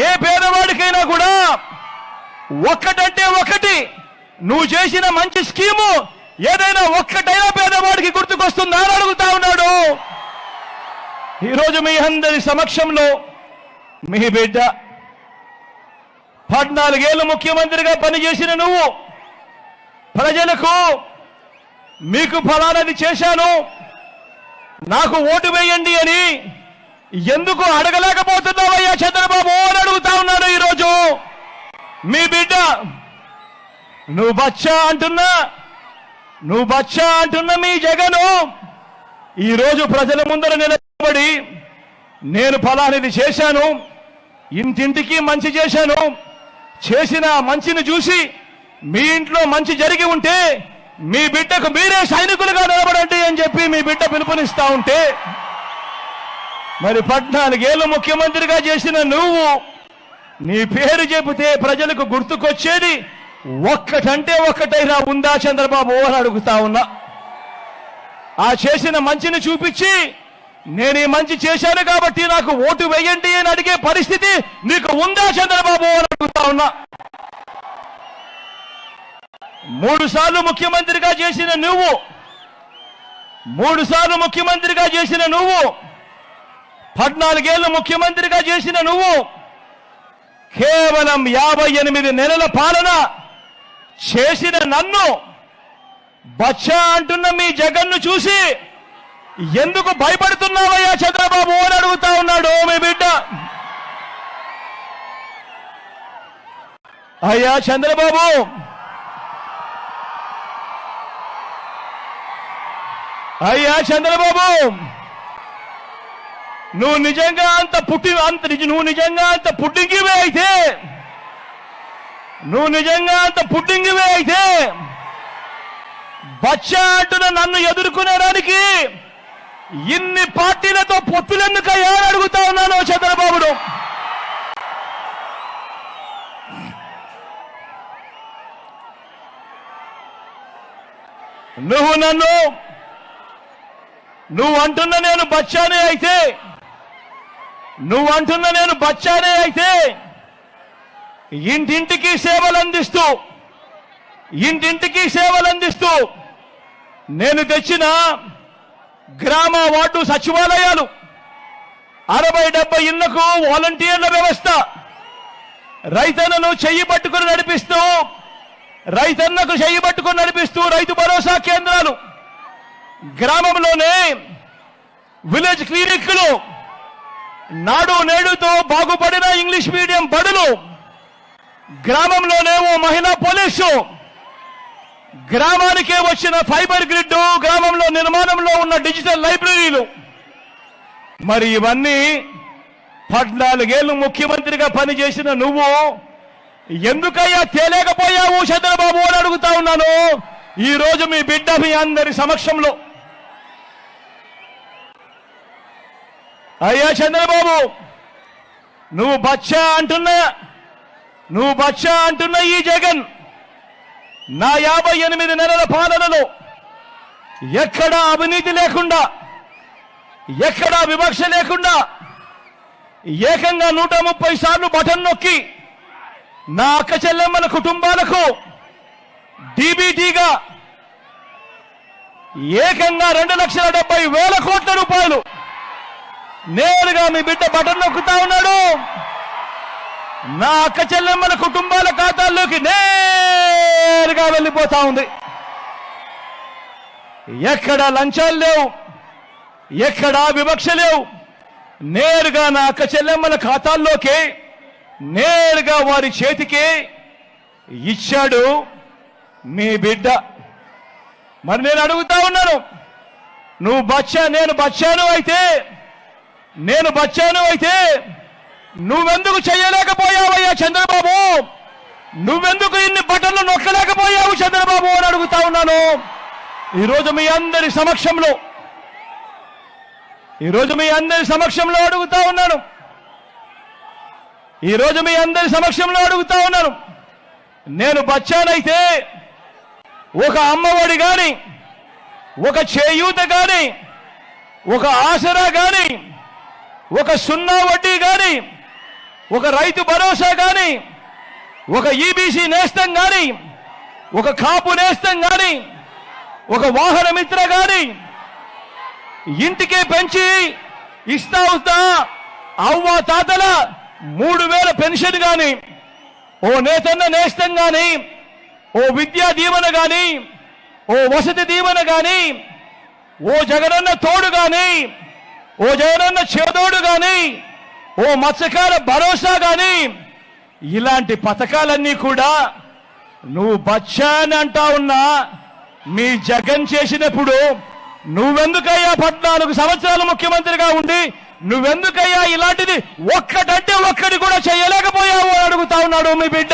ఏ పేదవాడికైనా కూడా ఒక్కటంటే ఒకటి నువ్వు చేసిన మంచి స్కీము ఏదైనా ఒక్కటైనా పేదవాడికి గుర్తుకొస్తుందా అని అడుగుతా ఉన్నాడు. ఈరోజు మీ అందరి సమక్షంలో మీ బిడ్డ 14 ఏళ్ళు ముఖ్యమంత్రిగా పనిచేసిన నువ్వు ప్రజలకు మీకు ఫలానాది చేశాను, నాకు ఓటు వేయండి అని ఎందుకు అడగలేకపోతున్నావయ్యా చంద్రబాబు అని అడుగుతా ఉన్నాడు. ఈరోజు మీ బిడ్డ నువ్వు బచ్చా అంటున్నా మీ జగను ఈరోజు ప్రజల ముందర నిలబడి నేను ఫలానిది చేశాను, ఇంటింటికి మంచి చేశాను, చేసిన మంచిని చూసి మీ ఇంట్లో మంచి జరిగి ఉంటే మీ బిడ్డకు మీరే సైనికులుగా నిలబడండి అని చెప్పి మీ బిడ్డ పిలుపునిస్తా ఉంటే, మరి 14 ఏళ్ళు ముఖ్యమంత్రిగా చేసిన నువ్వు నీ పేరు చెబితే ప్రజలకు గుర్తుకొచ్చేది ఒక్కటంటే ఒక్కటైనా ఉందా చంద్రబాబు అని అడుగుతా ఉన్నా. ఆ చేసిన మంచిని చూపించి నేను ఈ మంచి చేశాను కాబట్టి నాకు ఓటు వేయండి అని అడిగే పరిస్థితి నీకు ఉందా చంద్రబాబు అని అడుగుతా ఉన్నా. 3 సార్లు ముఖ్యమంత్రిగా చేసిన నువ్వు 14 ఏళ్ళు ముఖ్యమంత్రిగా చేసిన నువ్వు కేవలం 58 నెలల పాలన చేసిన నన్ను బచ్చా అంటున్న మీ జగన్ను చూసి ఎందుకు భయపడుతున్నావయ్యా చంద్రబాబు అని అడుగుతా ఉన్నాడు మీ బిడ్డ. అయ్యా చంద్రబాబు, నువ్వు నిజంగా అంత పుట్టింగివే అయితే బచ్చా అంటున్న నన్ను ఎదుర్కొనేడానికి ఇన్ని పార్టీలతో పొత్తులెందుకయ్యా అని అడుగుతా ఉన్నాను చంద్రబాబును. నువ్వు అంటున్న నేను బచ్చానే అయితే ఇంటింటికి సేవలందిస్తూ నేను తెచ్చిన గ్రామ వార్డు సచివాలయాలు 60-70 ఇళ్లకు వాలంటీర్ల వ్యవస్థ, రైతన్నకు చెయ్యి పట్టుకుని నడిపిస్తూ రైతు భరోసా కేంద్రాలు, గ్రామంలోనే విలేజ్ క్లినిక్లు, నాడు నేడుతో బాగుపడిన ఇంగ్లీష్ మీడియం బడులు, గ్రామంలోనే ఓ మహిళా పోలీసు, గ్రామానికే వచ్చిన ఫైబర్ గ్రిడ్, గ్రామంలో నిర్మాణంలో ఉన్న డిజిటల్ లైబ్రరీలు. మరి ఇవన్నీ 14 ఏళ్ళు ముఖ్యమంత్రిగా పనిచేసిన నువ్వు ఎందుకయ్యా తేలేకపోయావు చంద్రబాబు అని అడుగుతా ఉన్నాను. ఈ రోజు మీ బిడ్డ మీ అందరి సమక్షంలో. అయ్యా చంద్రబాబు, నువ్వు బచ్చా అంటున్న ఈ జగన్ నా 58 నెలల పాలనలో ఎక్కడా అవినీతి లేకుండా, ఎక్కడా వివక్ష లేకుండా ఏకంగా 130 సార్లు బటన్ నొక్కి నా అక్క చెల్లెమ్మల కుటుంబాలకు డీబీటీగా ఏకంగా 2,70,000 కోట్ల రూపాయలు నేరుగా మీ బిడ్డ బటన్ నొక్కుతా ఉన్నాడు. నా అక్క చెల్లెమ్మల కుటుంబాల ఖాతాల్లోకి నేరుగా వెళ్ళిపోతా ఉంది. ఎక్కడా లంచాలు లేవు, ఎక్కడా వివక్ష లేవు. నేరుగా నా అక్క చెల్లెమ్మల ఖాతాల్లోకి నేరుగా వారి చేతికి ఇచ్చాడు మీ బిడ్డ. మరి నేను అడుగుతా ఉన్నాను, నువ్వు నేను బచ్చాను అయితే నువ్వెందుకు చేయలేకపోయావయ్యా చంద్రబాబు? నువ్వెందుకు ఇన్ని బటన్లు నొక్కలేకపోయావు చంద్రబాబు అని అడుగుతా ఉన్నాను. ఈరోజు మీ అందరి సమక్షంలో అడుగుతా ఉన్నాను. నేను బచ్చానైతే ఒక అమ్మఒడి గాని, ఒక చేయూత గాని, ఒక ఆసరా గాని, ఒక 0 వడ్డీ గాని ఒక రైతు భరోసా కానీ, ఒక ఈబీసీ నేస్తం కానీ, ఒక కాపు నేస్తం కానీ, ఒక వాహన మిత్ర కానీ ఇంటికే పెంచి ఇస్తా ఉందా అవ్వ తాతల 3000 పెన్షన్ కానీ, ఓ నేతన్న నేస్తం కానీ, ఓ విద్యా దీవెన కానీ, ఓ వసతి దీవెన కానీ, ఓ జగనన్న తోడు కానీ, ఓ జగనన్న చేదోడు కానీ, ఓ మత్స్యకార భరోసా కానీ, ఇలాంటి పథకాలన్నీ కూడా నువ్వు బచ్చా అని అంటా ఉన్నా మీ జగన్ చేసినప్పుడు నువ్వెందుకయ్యా 14 సంవత్సరాలు ముఖ్యమంత్రిగా ఉండి నువ్వెందుకయ్యా ఇలాంటిది ఒక్కటంటే ఒక్కటి కూడా చేయలేకపోయావు అని అడుగుతా ఉన్నాడు మీ బిడ్డ.